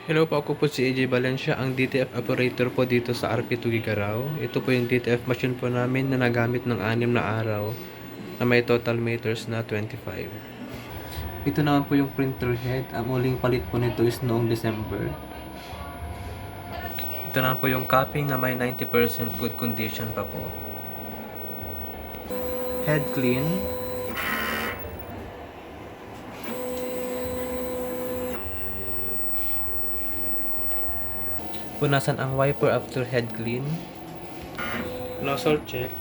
Hello po, ako po si AJ Valencia, ang DTF operator po dito sa RP Tugigaraw. Ito po yung DTF machine po namin na nagamit ng 6 na araw na may total meters na 25. Ito naman po yung printer head. Ang uling palit po nito is noong December. Ito naman po yung cupping na may 90% good condition pa po. Head clean. Punasan ang wiper after head clean. Nozzle check.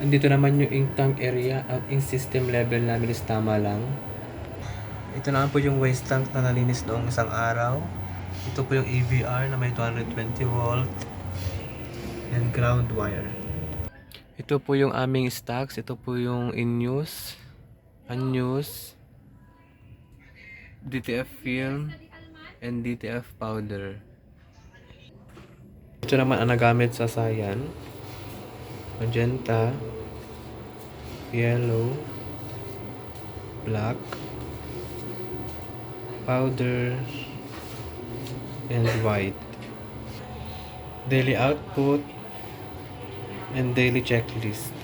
Andito naman yung ink tank area. Ang ink system level namin is tama lang. Ito naman po yung waste tank na nalinis noong isang araw. Ito po yung AVR na may 220 volt and ground wire. Ito po yung aming stocks. Ito po yung in-use, unused, DTF film, and DTF powder. Ito naman ang nagamit sa Sayan. Magenta, yellow, black, powder, and white. Daily output and daily checklist.